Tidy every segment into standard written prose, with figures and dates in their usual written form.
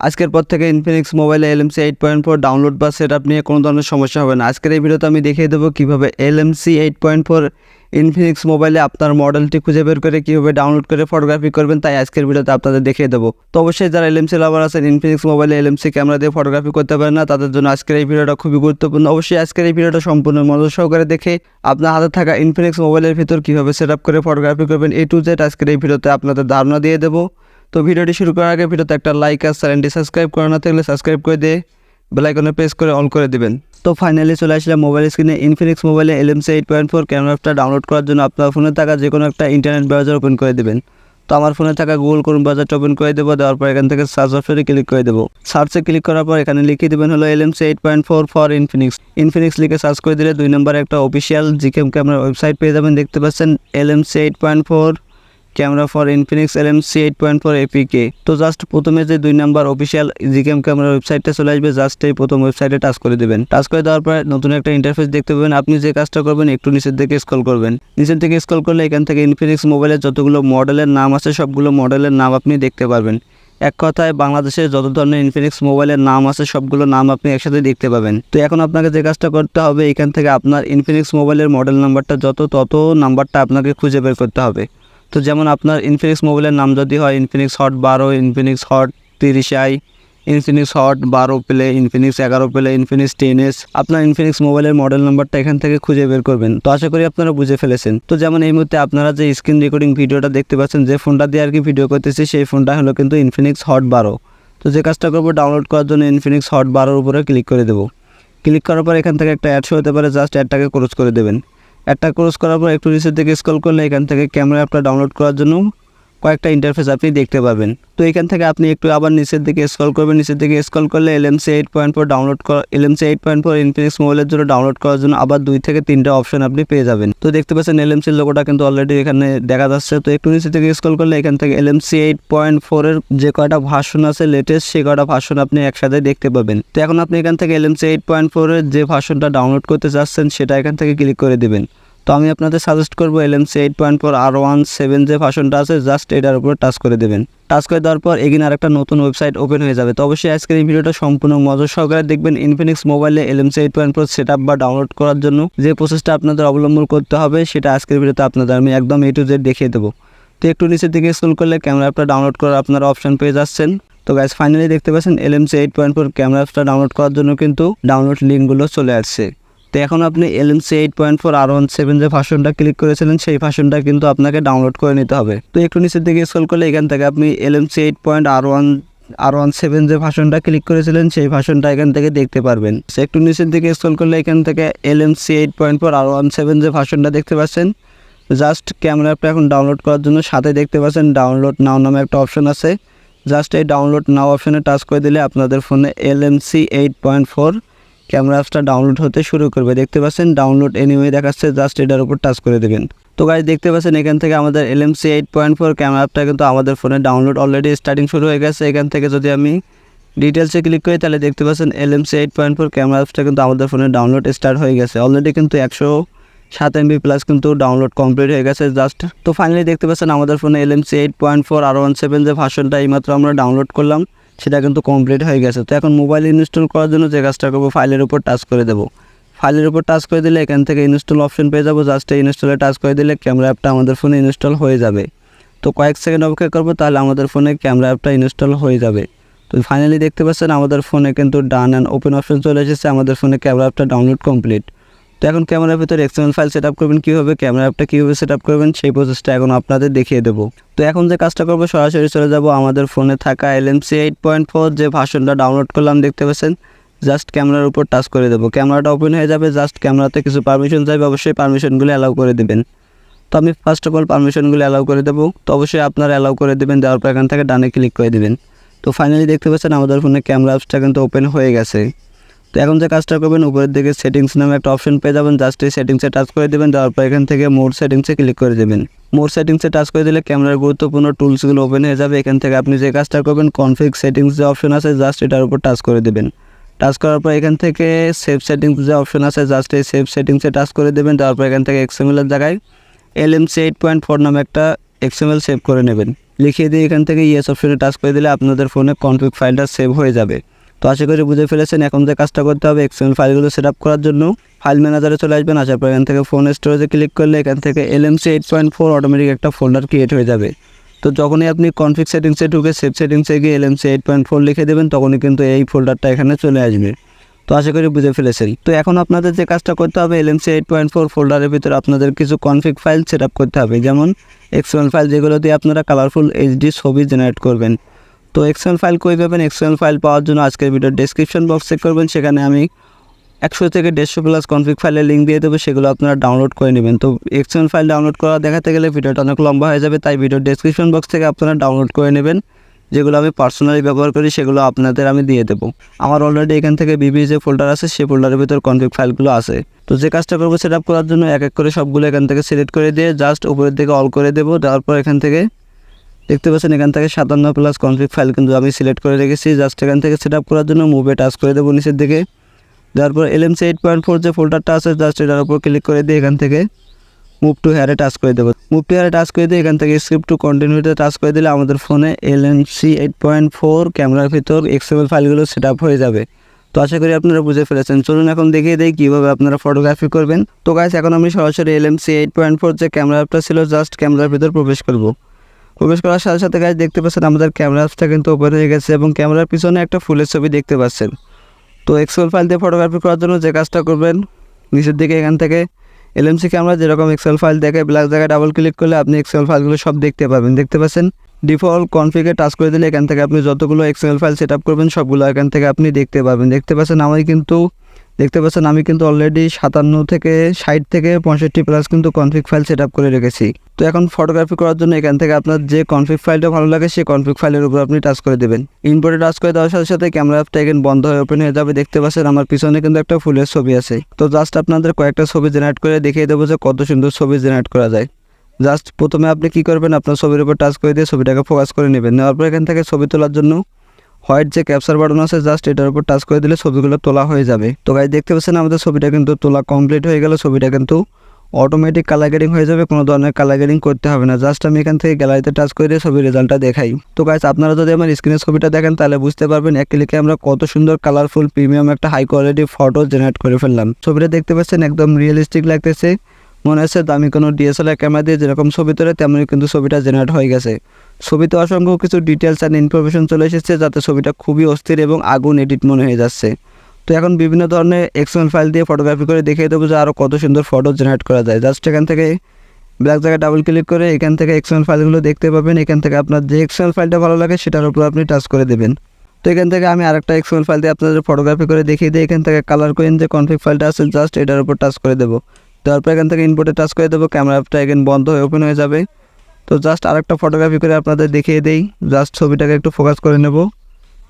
আজকের পর থেকে ইনফিনিক্স মোবাইলে LMC 8.4 ডাউনলোড বা সেটআপ নিয়ে কোনো ধরনের সমস্যা হবে না। আজকের এই ভিডিওতে আমি দেখিয়ে দেবো কীভাবে LMC 8.4 ইনফিনিক্স মোবাইলে আপনার মডেলটি খুঁজে বের করে কীভাবে ডাউনলোড করে ফটোগ্রাফি করবেন, তাই আজকের ভিডিওতে আপনাদের দেখিয়ে দেবো। তো অবশ্যই যারা LMC লাভার আছেন, ইনফিনিক্স মোবাইলে LMC ক্যামেরা দিয়ে ফটোগ্রাফি করতে পারেন না, তাদের জন্য আজকের এই ভিডিওটা খুবই গুরুত্বপূর্ণ। অবশ্যই আজকের এই ভিডিওটা সম্পূর্ণ মনোযোগ সহকারে দেখে আপনার হাতে থাকা ইনফিনিক্স মোবাইলের ভিতর কীভাবে সেটআপ করে ফটোগ্রাফি করবেন A to Z আজকের এই ভিডিওতে আপনাদের ধারণা দিয়ে দেবো। তো ভিডিওটি শুরু করার আগে ভিডিওতে একটা লাইক আর চ্যানেলটি সাবস্ক্রাইব করা না থাকলে সাবস্ক্রাইব করে দিয়ে বেল আইকনে প্রেস করে অন করে দিবেন। তো ফাইনালি চলে আসলাম মোবাইল স্ক্রিনে। ইনফিনিক্স মোবাইলে LMC 8.4 ক্যামেরা অ্যাপটা ডাউনলোড করার জন্য আপনার ফোনে থাকা যে কোনো একটা ইন্টারনেট ব্রাউজার ওপেন করে দিবেন। তো আমার ফোনে থাকা গুগল ক্রোম ব্রাউজারটা ওপেন করে দেবো। দেওয়ার পর এখান থেকে সার্চ অপশনে ক্লিক করে দেবো। সার্চে ক্লিক করার পর এখানে লিখে দেবেন হলো LMC 8.4 ফর ইনফিনিক্স লিখে সার্চ করে দিলে 2 নম্বরে একটা অফিসিয়াল জিকেম ক্যামেরা ওয়েবসাইট পেয়ে যাবেন। দেখতে পাচ্ছেন LMC 8.4 camera for Infinix LMC 8.4 APK। তো জাস্ট প্রথমে যে 2 নাম্বার অফিসিয়াল জিকেম ক্যামেরা ওয়েবসাইটটা চলে আসবে, জাস্ট এই প্রথম ওয়েবসাইটে টাচ করে দেবেন। টাচ করে দেওয়ার পর নতুন একটা ইন্টারফেস দেখতে পাবেন। আপনি যে কাজটা করবেন একটু নিচের দিকে স্ক্রল করবেন। নিচের দিকে স্ক্রল করলে এখান থেকে ইনফিনিক্স মোবাইলের যতগুলো মডেলের নাম আছে সবগুলো মডেলের নাম আপনি দেখতে পারবেন। এক কথায় বাংলাদেশে যত ধরনের ইনফিনিক্স মোবাইলের নাম আছে সবগুলো নাম আপনি একসাথে দেখতে পাবেন। তো এখন আপনাকে যে কাজটা করতে হবে, এখান থেকে আপনার ইনফিনিক্স মোবাইলের মডেল নাম্বারটা তত নাম্বারটা আপনাকে খুঁজে বের করতে হবে। তো যেমন আপনার ইনফিনিক্স মোবাইলের নাম যদি হয় Infinix hot 12, Infinix hot 30i, Infinix hot 12 play, Infinix 11 play, Infinix 10s, আপনার ইনফিনিক্স মোবাইলের মডেল নাম্বারটা এখান থেকে খুঁজে বের করবেন। তো আশা করি আপনারা বুঝে ফেলেছেন। তো যেমন এই মুহূর্তে আপনারা যে স্ক্রিন রেকর্ডিং ভিডিওটা দেখতে পাচ্ছেন, যে ফোনটা দিয়ে আর কি ভিডিও করতেছি সেই ফোনটা হলো কিন্তু ইনফিনিক্স হট 12। তো যে কাজটা করবো, ডাউনলোড করার জন্য ইনফিনিক্স হট 12 উপরে ক্লিক করে দেবো। ক্লিক করার পর এখান থেকে একটা অ্যাড শো হতে পারে, জাস্ট অ্যাডটাকে ক্লোজ করে দেবেন। একটা ক্লোজ করার পর একটু নিচের দিকে স্ক্রল করলে এখান থেকে ক্যামেরা অ্যাপটা ডাউনলোড করার জন্য কয়েকটা ইন্টারফেস আপনি দেখতে পাবেন। তো এখান থেকে আপনি একটু আবার নিচের দিকে স্ক্রল করবেন। নিচের দিকে স্ক্রল করলে LMC 8.4 ডাউনলোড করা LMC 8.4 ইনফিনিক্স মোবাইলের জন্য ডাউনলোড করার জন্য আবার 2 থেকে 3টা অপশন আপনি পেয়ে যাবেন। তো দেখতে পাচ্ছেন LMC লোগোটা কিন্তু অলরেডি এখানে দেখা যাচ্ছে। তো একটু নিচে থেকে স্ক্রল করলে এখান থেকে LMC 8.4 এর যে কয়টা ভার্সন আছে লেটেস্ট, সেই কয়টা ভার্সন আপনি একসাথে দেখতে পাবেন। তো এখন আপনি এখান থেকে LMC 8.4 এর যে ভার্সনটা ডাউনলোড করতে চাচ্ছেন সেটা এখান থেকে ক্লিক করে দেবেন। তো আমি আপনাদের সাজেস্ট করবো LMC 8.4 R17 যে ভার্সনটা আছে, জাস্ট এটার উপর টাচ করে দেবেন। টাচ করে দেওয়ার পর এগিন আরেকটা নতুন ওয়েবসাইট ওপেন হয়ে যাবে। তো অবশ্যই আজকের এই ভিডিওটা সম্পূর্ণ মনোযোগ সহকারে দেখবেন। ইনফিনিক্স মোবাইলে LMC 8.4 সেটআপ বা ডাউনলোড করার জন্য যে প্রসেসটা আপনাদের অবলম্বন করতে হবে সেটা আজকের ভিডিওতে আপনাদের আমি একদম A to Z দেখিয়ে দেবো। তো একটু নিচের দিকে স্ক্রল করলে ক্যামেরা অ্যাপটা ডাউনলোড করার আপনারা অপশন পেয়ে যাচ্ছেন। তো গাইস ফাইনালি দেখতে পাচ্ছেন LMC 8.4 ক্যামেরা অ্যাপটা ডাউনলোড করার জন্য কিন্তু ডাউনলোড লিঙ্কগুলো চলে আসছে। তো এখন আপনি LMC 8.4 R17 যে ভার্সনটা ক্লিক করেছিলেন সেই ভার্সনটা কিন্তু আপনাকে ডাউনলোড করে নিতে হবে। তো একটু নিচের দিকে স্ক্রল করলে এখান থেকে আপনি LMC 8.R17 যে ভার্সনটা ক্লিক করেছিলেন সেই ভার্সনটা এখান থেকে দেখতে পারবেন। একটু নিচের দিকে স্ক্রল করলে এখান থেকে LMC 8.4 R17 যে ভার্সনটা দেখতে পাচ্ছেন, জাস্ট ক্যামেরা অ্যাপটা এখন ডাউনলোড করার জন্য সাথে দেখতে পাচ্ছেন ডাউনলোড নাও নামে একটা অপশন আছে। জাস্ট এই ডাউনলোড নাও অপশনে টাচ করে দিলে আপনাদের ফোনে LMC 8.4 ক্যামেরা অ্যাপসটা ডাউনলোড হতে শুরু করবে। দেখতে পাচ্ছেন ডাউনলোড এনিওয়ে দেখাচ্ছে, জাস্ট এটার উপর টাচ করে দেবেন। তো গাইস দেখতে পাচ্ছেন এখান থেকে আমাদের LMC 8.4 ক্যামেরা অ্যাপটা কিন্তু আমাদের ফোনে ডাউনলোড অলরেডি স্টার্টিং শুরু হয়ে গেছে। এখান থেকে যদি আমি ডিটেলসে ক্লিক করি তাহলে দেখতে পাচ্ছেন LMC 8.4 ক্যামেরা অ্যাপসটা কিন্তু আমাদের ফোনে ডাউনলোড স্টার্ট হয়ে গেছে। অলরেডি কিন্তু 107 MB প্লাস কিন্তু ডাউনলোড কমপ্লিট হয়ে গেছে জাস্ট। তো ফাইনালি দেখতে পাচ্ছেন আমাদের ফোনে LMC 8.4 R17 যে ভার্সনটা এইমাত্র আমরা ডাউনলোড করলাম সেটা কিন্তু কমপ্লিট হয়ে গেছে। তো এখন মোবাইল ইনস্টল করার জন্য যে কাজটা করবো, ফাইলের উপর টাচ করে দেবো। ফাইলের উপর টাচ করে দিলে এখান থেকে ইনস্টল অপশন পেয়ে যাবো। জাস্ট এই ইনস্টলে টাচ করে দিলে ক্যামেরা অ্যাপটা আমাদের ফোনে ইনস্টল হয়ে যাবে। তো কয়েক সেকেন্ড অপেক্ষা করবো, তাহলে আমাদের ফোনে ক্যামেরা অ্যাপটা ইনস্টল হয়ে যাবে। তো ফাইনালি দেখতে পাচ্ছেন আমাদের ফোনে কিন্তু ডান অ্যান্ড ওপেন অপশন চলে এসেছে। আমাদের ফোনে ক্যামেরা অ্যাপটা ডাউনলোড কমপ্লিট। তো এখন ক্যামেরার ভিতরে XML ফাইল সেট আপ করবেন কীভাবে, ক্যামেরা অ্যাপটা কীভাবে সেট আপ করবেন সেই প্রসেসটা এখন আপনাদের দেখিয়ে দেবো। তো এখন যে কাজটা করবো, সরাসরি চলে যাব আমাদের ফোনে থাকা LMC 8.4 যে ভার্সনটা ডাউনলোড করলাম দেখতে পাচ্ছেন, জাস্ট ক্যামেরার উপর টাচ করে দেবো। ক্যামেরাটা ওপেন হয়ে যাবে। জাস্ট ক্যামেরাতে কিছু পারমিশন চাইবে, অবশ্যই পারমিশনগুলো অ্যালাউ করে দেবেন। তো আমি ফার্স্ট অফ অল পারমিশনগুলো অ্যালাউ করে দেবো। তো অবশ্যই আপনারা অ্যালাউ করে দেবেন। দেওয়ার পর এখান থেকে ডানে ক্লিক করে দেবেন। তো ফাইনালি দেখতে পাচ্ছেন আমাদের ফোনে ক্যামেরা অ্যাপসটা কিন্তু ওপেন হয়ে গেছে। তো এখন যে কাজটা করবেন, উপরের দিকে সেটিংস নামে একটা অপশন পেয়ে যাবেন। জাস্ট এই সেটিংসে টাচ করে দেবেন। দেওয়ার পর এখান থেকে মোর সেটিংসে ক্লিক করে দেবেন। মোর সেটিংসে টাচ করে দিলে ক্যামেরার গুরুত্বপূর্ণ টুলসগুলো ওপেন হয়ে যাবে। এখান থেকে আপনি যে কাজটা করবেন, কনফিগ সেটিংস যে অপশন আছে জাস্ট এটার উপর টাচ করে দেবেন। টাচ করার পর এখান থেকে সেভ সেটিংস যে অপশন আছে জাস্ট এই সেভ সেটিংসে টাচ করে দেবেন। দেওয়ার পর এখান থেকে XML এর জায়গায় LMC 8.4 নামে একটা XML সেভ করে নেবেন। লিখিয়ে দিয়ে এখান থেকে ইয়েস অপশনে টাচ করে দিলে আপনাদের ফোনে কনফিগ ফাইলটা সেভ হয়ে যাবে। তো আশা করি বুঝে ফেলেছেন। এখন যে কাজটা করতে হবে, এক্সএমএল ফাইলগুলো সেট আপ করার জন্য ফাইল ম্যানেজারে চলে আসবেন। আসার পর এখান থেকে ফোন স্টোরেজে ক্লিক করলে এখান থেকে LMC 8.4 অটোমেটিক একটা ফোল্ডার ক্রিয়েট হয়ে যাবে। তো যখনই আপনি কনফিগ সেটিংসে ঢুকে সেভ সেটিংসে গিয়ে LMC 8.4 লিখে দেবেন, তখনই কিন্তু এই ফোল্ডারটা এখানে চলে আসবে। তো আশা করি বুঝে ফেলেছেন। তো এখন আপনাদের যে কাজটা করতে হবে, LMC 8.4 ফোল্ডারের ভিতরে আপনাদের কিছু কনফিগ ফাইল সেট আপ করতে হবে, যেমন এক্সএমএল ফাইল, যেগুলো দিয়ে আপনারা কালারফুল HD ছবি জেনারেট করবেন। তো এক্সএমএল ফাইল কই পাবেন? এক্সএমএল ফাইল পাওয়ার জন্য আজকের ভিডিওর ডেসক্রিপশন বক্স চেক করবেন, সেখানে আমি 100 থেকে 150 প্লাস কনফিগ ফাইলের লিঙ্ক দিয়ে দেবো, সেগুলো আপনারা ডাউনলোড করে নেবেন। তো এক্সএমএল ফাইল ডাউনলোড করা দেখাতে গেলে ভিডিওটা অনেক লম্বা হয়ে যাবে, তাই ভিডিওর ডেসক্রিপশন বক্স থেকে আপনারা ডাউনলোড করে নেবেন। যেগুলো আমি পার্সোনালি ব্যবহার করি সেগুলো আপনাদের আমি দিয়ে দেবো। আমার অলরেডি এখান থেকে বিবি যে ফোল্ডার আছে সেই ফোল্ডারের ভিতর কনফিগ ফাইলগুলো আছে। তো যে কাজটা করবো সেট আপ করার জন্য এক এক করে সবগুলো এখান থেকে সিলেক্ট করে দিয়ে জাস্ট উপরের দিকে অল করে দেবো। দেওয়ার পর এখান থেকে দেখতে পাচ্ছেন এখান থেকে 57 প্লাস কনফিগ ফাইল কিন্তু আমি সিলেক্ট করে রেখেছি। জাস্ট এখান থেকে সেট আপ করার জন্য মুভে টাচ করে দেবো নিচের দিকে। দেওয়ার পর LMC 8.4 যে ফোল্ডারটা আছে জাস্ট এটার উপর ক্লিক করে দিয়ে এখান থেকে মুভ টু হেয়ারে টাচ করে দেবো। মুভ টু হেয়ারে টাচ করে দিয়ে এখান থেকে স্ক্রিপ্ট টু কন্টিনিউতে টাচ করে দিলে আমাদের ফোনে LMC 8.4 ক্যামেরার ভিতর এক্সএমএল ফাইলগুলো সেট আপ হয়ে যাবে। তো আশা করি আপনারা বুঝে ফেলেছেন। চলুন এখন দেখিয়ে দেই কীভাবে আপনারা ফটোগ্রাফি করবেন। তো গাইস, এখন আমি সরাসরি LMC 8.4 যে ক্যামেরা অ্যাপটা ছিল জাস্ট ক্যামেরার ভিতর প্রবেশ করব। প্রবেশ করার সাথে সাথে গাইস দেখতে পাচ্ছেন আমাদের ক্যামেরা অ্যাপটা কিন্তু ওপেন হয়ে গেছে এবং ক্যামেরার পিছনে একটা ফুলের ছবি দেখতে পাচ্ছেন। তো এক্সএমএল ফাইল দিয়ে ফটোগ্রাফি করার জন্য যে কাজটা করবেন, নিচের দিকে এখান থেকে LMC ক্যামেরা যেরকম এক্সএমএল ফাইল দেখে ব্ল্যাক জায়গায় ডাবল ক্লিক করলে আপনি এক্সএমএল ফাইলগুলো সব দেখতে পাবেন। দেখতে পাচ্ছেন ডিফল্ট কনফিগে টাচ করে দিলে এখান থেকে আপনি যতগুলো এক্সএমএল ফাইল সেট আপ করবেন সবগুলো এখান থেকে আপনি দেখতে পাবেন। দেখতে পাচ্ছেন আমি কিন্তু অলরেডি 57 থেকে 60 থেকে 65 প্লাস কিন্তু কনফিগ ফাইল সেট আপ করে রেখেছি। তো এখন ফটোগ্রাফি করার জন্য এখান থেকে আপনার যে কনফিগ ফাইলটা ভালো লাগে সেই কনফিগ ফাইলের উপর আপনি টাচ করে দেবেন। ইনপুটে টাচ করে দেওয়ার সাথে সাথে ক্যামেরা অ্যাপটা এখন বন্ধ হয়ে ওপেন হয়ে যাবে। দেখতে পাচ্ছেন আমার পিছনে কিন্তু একটা ফুলের ছবি আছে। তো জাস্ট আপনাদের কয়েকটা ছবি জেনারেট করে দেখিয়ে দেবো যে কত সুন্দর ছবি জেনারেট করা যায়। জাস্ট প্রথমে আপনি কি করবেন, আপনার ছবির উপর টাচ করে দিয়ে ছবিটাকে ফোকাস করে নেবেন। নেওয়ার পর এখান থেকে ছবি তোলার জন্য হোয়াইট যে ক্যাপচার বাটন আছে জাস্ট এটার উপর টাচ করে দিলে ছবিগুলো তোলা হয়ে যাবে। তো গাইস দেখতে পাচ্ছেন আমাদের ছবিটা কিন্তু তোলা কমপ্লিট হয়ে গেল। ছবিটা কিন্তু অটোমেটিক কালার গ্রেডিং হয়ে যাবে, কোনো ধরনের কালার গ্রেডিং করতে হবে না। জাস্ট আমি এখান থেকে গ্যালারিতে টাচ করে দিয়ে ছবির রেজাল্টটা দেখাই। তো গাইস আপনারা যদি আমার স্ক্রিনের ছবিটা দেখেন তাহলে বুঝতে পারবেন এক ক্লিকে আমরা কত সুন্দর কালারফুল প্রিমিয়াম একটা হাই কোয়ালিটি ফটো জেনারেট করে ফেললাম। ছবিটা দেখতে পাচ্ছেন একদম রিয়েলিস্টিক লাগতেছে, মনে হচ্ছে দামি কোনো DSLR ক্যামেরা দিয়ে যেরকম ছবি তোলে তেমনি কিন্তু ছবিটা জেনারেট হয়ে গেছে। ছবিতে অসংখ্য কিছু ডিটেলস অ্যান্ড ইনফরমেশন চলে এসেছে, যাতে ছবিটা খুবই অস্থির এবং আগুন এডিট মনে হয়ে যাচ্ছে। তো এখন বিভিন্ন ধরনের এক্সএমএল ফাইল দিয়ে ফটোগ্রাফি করে দেখিয়ে দেবো যে আরও কত সুন্দর ফটো জেনারেট করা যায়। জাস্ট এখান থেকে ব্ল্যাক জায়গায় ডাবল ক্লিক করে এখান থেকে এক্সএমএল ফাইলগুলো দেখতে পাবেন। এখান থেকে আপনার যে এক্সএমএল ফাইলটা ভালো লাগে সেটার উপর আপনি টাচ করে দেবেন। তো এখান থেকে আমি আরেকটা এক্সএমএল ফাইল দিয়ে আপনাদের ফটোগ্রাফি করে দেখিয়ে দিই। এখান থেকে কালার কোইন যে কনফিগ ফাইলটা আছে জাস্ট এটার উপর টাচ করে দেবো। তারপর এখান থেকে ইনপুটে টাচ করে দেবো, ক্যামেরা অ্যাপটা এখন বন্ধ হয়ে ওপেন হয়ে যাবে। তো জাস্ট আরেকটা ফটোগ্রাফি করে আপনাদের দেখিয়ে দেই। জাস্ট ছবিটাকে একটু ফোকাস করে নেব।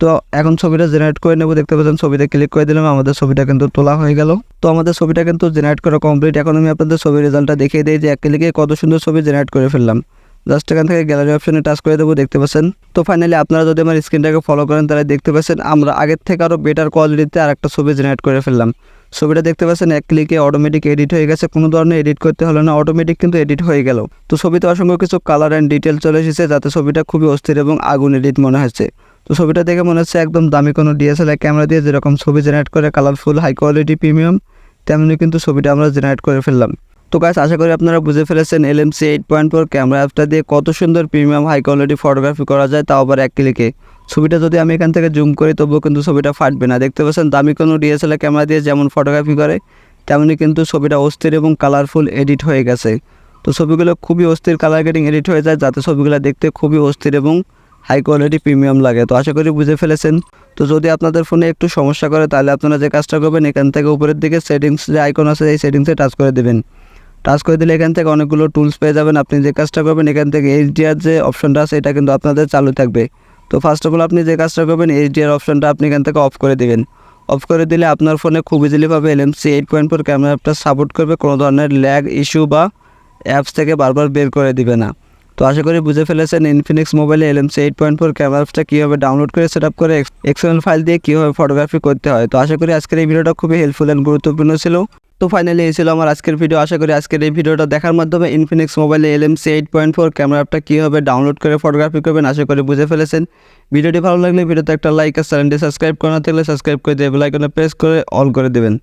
তো এখন ছবিটা জেনারেট করে নেব। দেখতে পাচ্ছেন ছবিতে ক্লিক করে দিলাম, আমাদের ছবিটা কিন্তু তোলা হয়ে গেল। তো আমাদের ছবিটা কিন্তু জেনারেট করা কমপ্লিট। এখন আমি আপনাদের ছবির রেজাল্টটা দেখিয়ে দিই যে এক ক্লিকে কত সুন্দর ছবি জেনারেট করে ফেললাম। জাস্ট এখান থেকে গ্যালারি অপশনে টাচ করে দেবো। দেখতে পাচ্ছেন। তো ফাইনালি আপনারা যদি আমার স্ক্রিনটাকে ফলো করেন তাহলে দেখতে পাচ্ছেন আমরা আগের থেকে আরও বেটার কোয়ালিটিতে আরেকটা ছবি জেনারেট করে ফেললাম। ছবিটা দেখতে পাচ্ছেন এক ক্লিকে অটোমেটিক এডিট হয়ে গেছে, কোনো ধরনের এডিট করতে হলো না, অটোমেটিক কিন্তু এডিট হয়ে গেল। তো ছবিতে অসংখ্য কিছু কালার অ্যান্ড ডিটেল চলে এসেছে, যাতে ছবিটা খুবই অস্থির এবং আগুন এডিট মনে হচ্ছে। তো ছবিটা দেখে মনে হচ্ছে একদম দামি কোনো DSLR ক্যামেরা দিয়ে যেরকম ছবি জেনারেট করে কালারফুল হাই কোয়ালিটি প্রিমিয়াম, তেমনি কিন্তু ছবিটা আমরা জেনারেট করে ফেললাম। তো গাইস আশা করি আপনারা বুঝে ফেলেছেন LMC 8.4 ক্যামেরা অ্যাপটা দিয়ে কত সুন্দর প্রিমিয়াম হাই কোয়ালিটি ফটোগ্রাফি করা যায়, তাও আবার এক ক্লিকে। ছবিটা যদি আমি এখান থেকে জুম করি তবুও কিন্তু ছবিটা ফাটবে না। দেখতে পাচ্ছেন দামি কোনো DSLR ক্যামেরা দিয়ে যেমন ফটোগ্রাফি করে তেমনি কিন্তু ছবিটা অস্থির এবং কালারফুল এডিট হয়ে গেছে। তো ছবিগুলো খুবই অস্থির কালার গ্রেডিং এডিট হয়ে যায়, যাতে ছবিগুলো দেখতে খুবই অস্থির এবং হাই কোয়ালিটি প্রিমিয়াম লাগে। তো আশা করি বুঝে ফেলেছেন। তো যদি আপনাদের ফোনে একটু সমস্যা করে তাহলে আপনারা যে কাজটা করবেন এখান থেকে উপরের দিকে সেটিংস যে আইকন আছে এই সেটিংসে টাচ করে দেবেন। টাচ করে দিলে এখান থেকে অনেকগুলো টুলস পেয়ে যাবেন। আপনি যে কাজটা করবেন এখান থেকে HDR যে অপশনটা আছে এটা কিন্তু আপনাদের চালু থাকবে। তো ফার্স্ট অফ অল আপনি যে কাজটা করবেন HDR অপশনটা আপনি এখান থেকে অফ করে দেবেন। অফ করে দিলে আপনার ফোনে খুব ইজিলিভাবে LMC 8.4 ক্যামেরা অ্যাপটা সাপোর্ট করবে, কোনো ধরনের ল্যাগ ইস্যু বা অ্যাপস থেকে বারবার বের করে দিবে না। তো আশা করি বুঝে ফেলেছেন ইনফিনিক্স মোবাইলে LMC 8.4 ক্যামেরা অ্যাপটা কীভাবে ডাউনলোড করে সেট আপ করে এক্সএমএল ফাইল দিয়ে কীভাবে ফটোগ্রাফি করতে হয়। তো আশা করি আজকের এই ভিডিওটা খুবই হেল্পফুল অ্যান্ড গুরুত্বপূর্ণ ছিল। তো ফাইনালি এই ছিল আমার আজকের ভিডিও। আশা করি আজকের এই ভিডিওটা দেখার মাধ্যমে ইনফিনিক্স মোবাইলে LMC 8.4 ক্যামেরা অ্যাপটা কীভাবে ডাউনলোড করে ফটোগ্রাফি করবেন আশা করি বুঝে ফেলেছেন। ভিডিওটি ভালো লাগলে ভিডিওতে একটা লাইক আর চ্যানেলটি সাবস্ক্রাইব করা না থাকলে সাবস্ক্রাইব করে দিয়ে বেল আইকনে প্রেস করে অল করে দেবেন।